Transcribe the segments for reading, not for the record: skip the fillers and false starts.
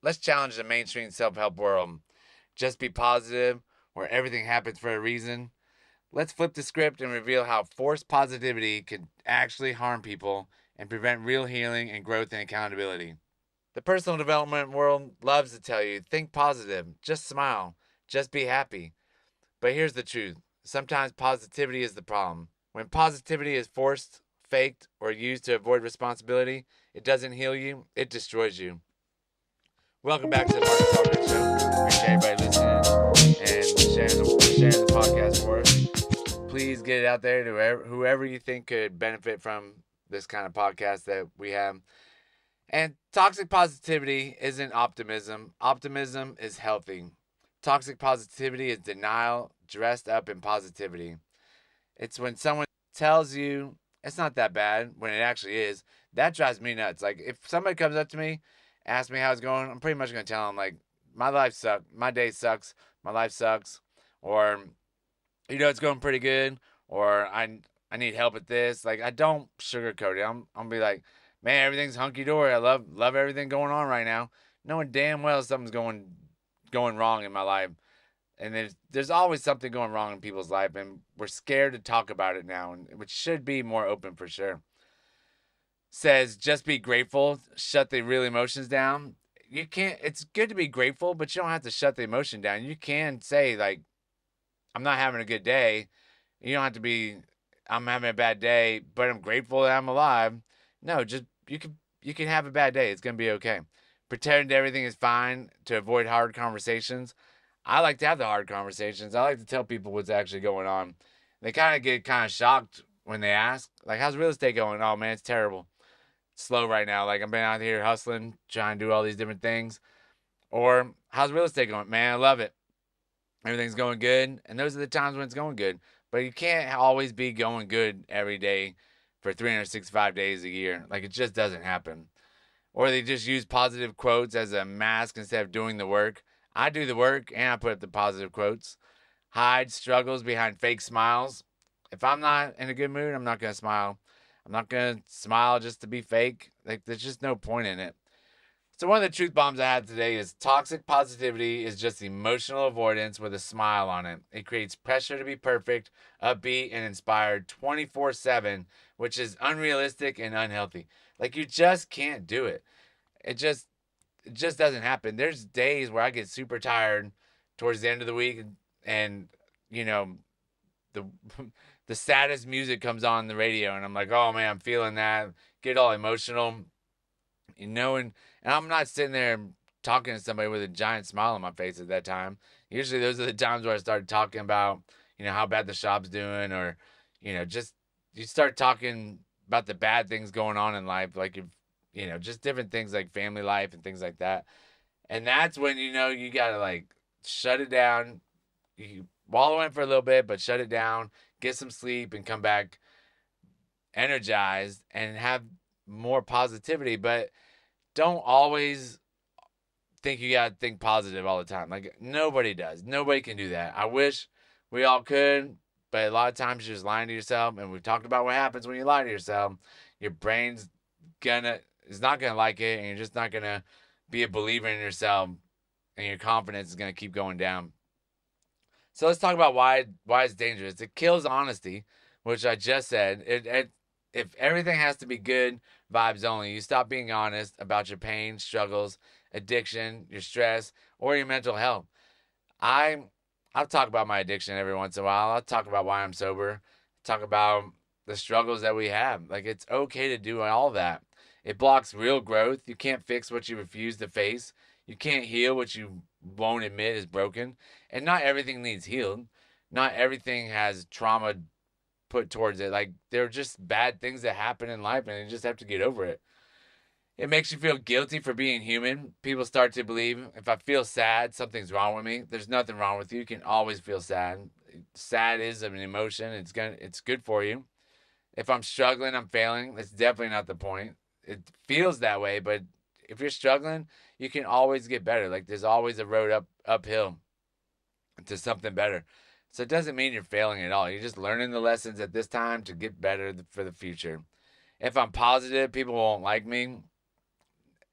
let's challenge the mainstream self-help world. Just be positive, where everything happens for a reason. Let's flip the script and reveal how forced positivity can actually harm people and prevent real healing and growth and accountability. The personal development world loves to tell you think positive, just smile, just be happy. But here's the truth, sometimes positivity is the problem. When positivity is forced, faked, or used to avoid responsibility, it doesn't heal you, it destroys you. Welcome back to the Mark Talker Show. Appreciate everybody listening and sharing the podcast for us. Please get it out there to whoever you think could benefit from this kind of podcast that we have. And toxic positivity isn't optimism. Optimism is healthy. Toxic positivity is denial dressed up in positivity. It's when someone tells you it's not that bad when it actually is. That drives me nuts. Like, if somebody comes up to me, asks me how it's going, I'm pretty much going to tell them, like, my life sucks. My day sucks. My life sucks. Or, it's going pretty good. Or, I need help with this. Like, I don't sugarcoat it. I'm going to be like, man, everything's hunky dory. I love everything going on right now, knowing damn well something's going wrong in my life. And there's always something going wrong in people's life, and we're scared to talk about it now, and which should be more open for sure. Says just be grateful, shut the real emotions down. You can't. It's good to be grateful, but you don't have to shut the emotion down. You can say, like, I'm not having a good day. You don't have to be, I'm having a bad day, but I'm grateful that I'm alive. No, just you can have a bad day. It's gonna be okay. Pretend everything is fine to avoid hard conversations. I like to have the hard conversations. I like to tell people what's actually going on. They kind of get kind of shocked when they ask, like, how's real estate going? Oh man, it's terrible. It's slow right now. Like, I've been out here hustling, trying to do all these different things. Or how's real estate going? Man, I love it. Everything's going good. And those are the times when it's going good. But you can't always be going good every day for 365 days a year. Like, it just doesn't happen. Or they just use positive quotes as a mask instead of doing the work. I do the work and I put up the positive quotes. Hide struggles behind fake smiles. If I'm not in a good mood, I'm not going to smile. I'm not going to smile just to be fake. Like, there's just no point in it. So one of the truth bombs I had today is toxic positivity is just emotional avoidance with a smile on it. It creates pressure to be perfect, upbeat, and inspired 24/7, which is unrealistic and unhealthy. Like, you just can't do it. It just doesn't happen. There's days where I get super tired towards the end of the week, and you know the the saddest music comes on the radio, and I'm like, oh man, I'm feeling that. Get all emotional, and I'm not sitting there talking to somebody with a giant smile on my face at that time. Usually, those are the times where I start talking about how bad the shop's doing, or just you start talking about the bad things going on in life, like if just different things like family life and things like that. And that's when you gotta like shut it down. You wallow in for a little bit, but shut it down, get some sleep, and come back energized and have more positivity. But don't always think you gotta think positive all the time. Like, nobody does. Nobody can do that. I wish we all could, but a lot of times you're just lying to yourself. And we've talked about what happens when you lie to yourself. Your brain's is not gonna like it, and you're just not gonna be a believer in yourself, and your confidence is gonna keep going down. So let's talk about why it's dangerous. It kills honesty, which I just said. If everything has to be good vibes only, you stop being honest about your pain, struggles, addiction, your stress, or your mental health. I I'll talk about my addiction every once in a while. I'll talk about why I'm sober. Talk about the struggles that we have. Like, it's okay to do all that. It blocks real growth. You can't fix what you refuse to face. You can't heal what you won't admit is broken. And not everything needs healed. Not everything has trauma put towards it. Like, they're just bad things that happen in life, and you just have to get over it. It makes you feel guilty for being human. People start to believe if I feel sad, something's wrong with me. There's nothing wrong with you. You can always feel sad. Sad is an emotion. It's good for you. If I'm struggling, I'm failing. That's definitely not the point. It feels that way, but if you're struggling, you can always get better. Like, there's always a road uphill to something better. So it doesn't mean you're failing at all. You're just learning the lessons at this time to get better for the future. If I'm positive, people won't like me.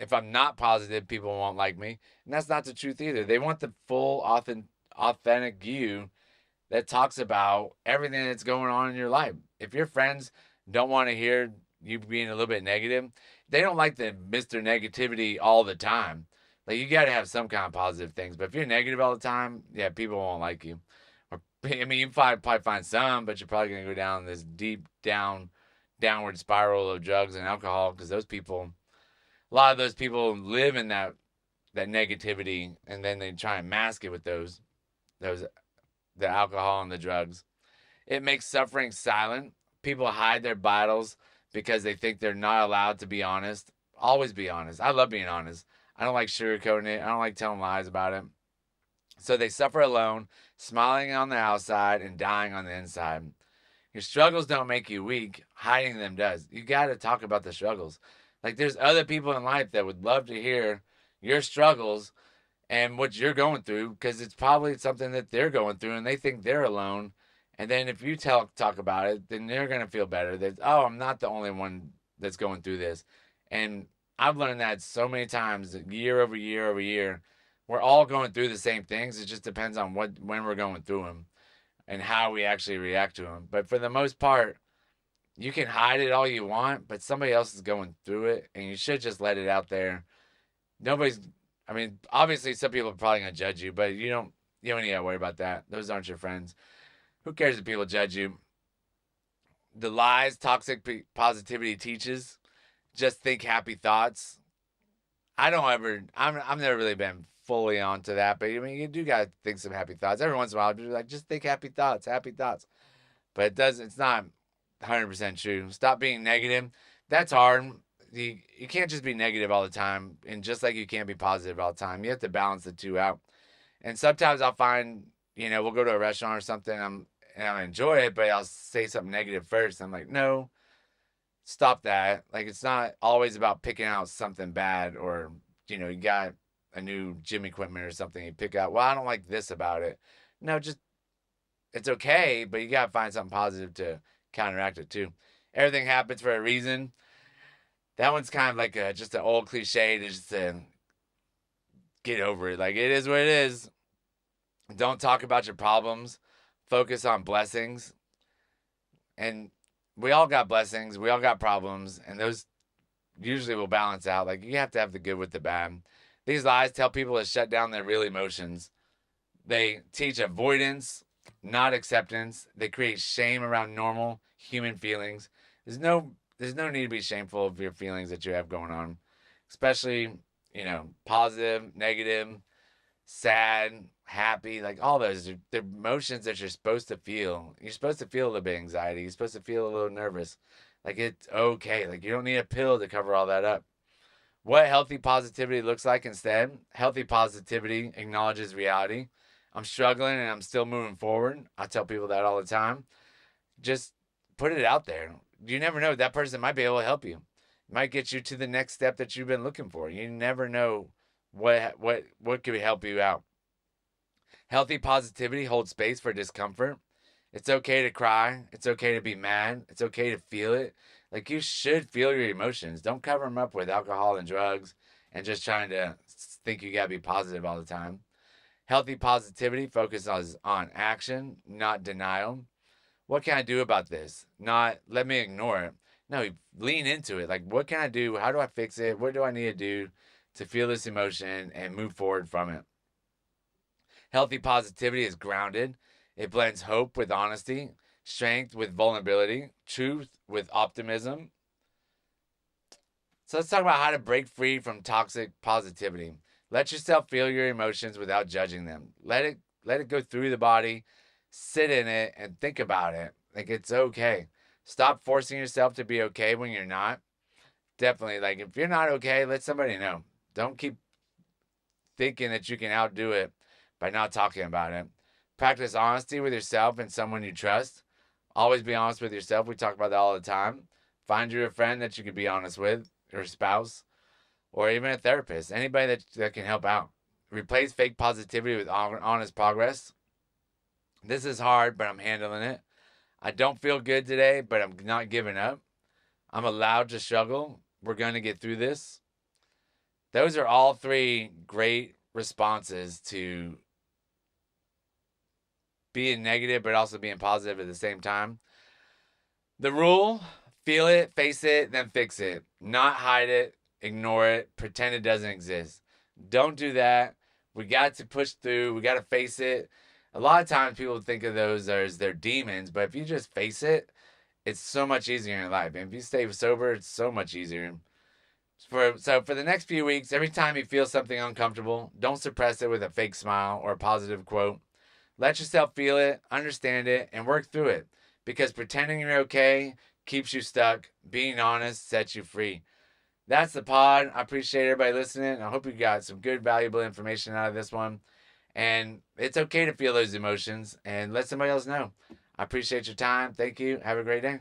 if I'm not positive, people won't like me. And that's not the truth either. They want the full, authentic you that talks about everything that's going on in your life. If your friends don't want to hear you being a little bit negative, they don't like the Mr. Negativity all the time. Like, you got to have some kind of positive things. But if you're negative all the time, yeah, people won't like you. Or, I mean, you probably find some, but you're probably going to go down this deep downward spiral of drugs and alcohol, because a lot of those people live in that negativity, and then they try and mask it with those the alcohol and the drugs. It makes suffering silent. People hide their battles because they think they're not allowed to be honest. Always be honest. I love being honest. I don't like sugarcoating it. I don't like telling lies about it. So they suffer alone, smiling on the outside and dying on the inside. Your struggles don't make you weak. Hiding them does. You got to talk about the struggles. Like, there's other people in life that would love to hear your struggles and what you're going through, because it's probably something that they're going through and they think they're alone. And then if you talk about it, then they're going to feel better that, oh, I'm not the only one that's going through this. And I've learned that so many times, year over year over year. We're all going through the same things. It just depends on when we're going through them and how we actually react to them. But for the most part, you can hide it all you want, but somebody else is going through it, and you should just let it out there. I mean, obviously some people are probably going to judge you, but you don't need to worry about that. Those aren't your friends. Who cares if people judge you? The lies toxic positivity teaches: just think happy thoughts. I've never really been fully onto that, but I mean, you do got to think some happy thoughts. Every once in a while, be like, just think happy thoughts, happy thoughts. But it's not 100% true. Stop being negative. That's hard. You can't just be negative all the time. And just like you can't be positive all the time, you have to balance the two out. And sometimes I'll find, we'll go to a restaurant or something, and I enjoy it, but I'll say something negative first. I'm like, no, stop that. Like, it's not always about picking out something bad, or, you got a new gym equipment or something. You pick out, well, I don't like this about it. No, just, it's okay, but you got to find something positive to counteract it too. Everything happens for a reason. That one's kind of like just an old cliche to just get over it. Like, it is what it is. Don't talk about your problems. Focus on blessings. And we all got blessings. We all got problems. And those usually will balance out. Like, you have to have the good with the bad. These lies tell people to shut down their real emotions. They teach avoidance, not acceptance. They create shame around normal human feelings. There's no need to be shameful of your feelings that you have going on, especially, positive, negative, sad, happy, like all those. They're emotions that you're supposed to feel. You're supposed to feel a little bit of anxiety. You're supposed to feel a little nervous. Like, it's okay. Like, you don't need a pill to cover all that up. What healthy positivity looks like instead: healthy positivity acknowledges reality. I'm struggling and I'm still moving forward. I tell people that all the time. Just put it out there. You never know. That person might be able to help you. It might get you to the next step that you've been looking for. You never know what could help you out. Healthy positivity holds space for discomfort. It's okay to cry. It's okay to be mad. It's okay to feel it. Like, you should feel your emotions. Don't cover them up with alcohol and drugs and just trying to think you got to be positive all the time. Healthy positivity focuses on action, not denial. What can I do about this? Not let me ignore it. No, lean into it. Like, what can I do? How do I fix it? What do I need to do to feel this emotion and move forward from it? Healthy positivity is grounded. It blends hope with honesty, strength with vulnerability, truth with optimism. So let's talk about how to break free from toxic positivity. Let yourself feel your emotions without judging them. Let it go through the body, sit in it, and think about it. Like, it's okay. Stop forcing yourself to be okay when you're not. Definitely, like, if you're not okay, let somebody know. Don't keep thinking that you can outdo it by not talking about it. Practice honesty with yourself and someone you trust. Always be honest with yourself. We talk about that all the time. Find you a friend that you can be honest with, or spouse, or even a therapist. Anybody that can help out. Replace fake positivity with honest progress. This is hard, but I'm handling it. I don't feel good today, but I'm not giving up. I'm allowed to struggle. We're going to get through this. Those are all three great responses to being negative, but also being positive at the same time. The rule: feel it, face it, then fix it. Not hide it, ignore it, pretend it doesn't exist. Don't do that. We got to push through. We got to face it. A lot of times people think of those as their demons, but if you just face it, it's so much easier in life. And if you stay sober, it's so much easier. So for the next few weeks, every time you feel something uncomfortable, don't suppress it with a fake smile or a positive quote. Let yourself feel it, understand it, and work through it. Because pretending you're okay keeps you stuck. Being honest sets you free. That's the pod. I appreciate everybody listening. I hope you got some good, valuable information out of this one. And it's okay to feel those emotions and let somebody else know. I appreciate your time. Thank you. Have a great day.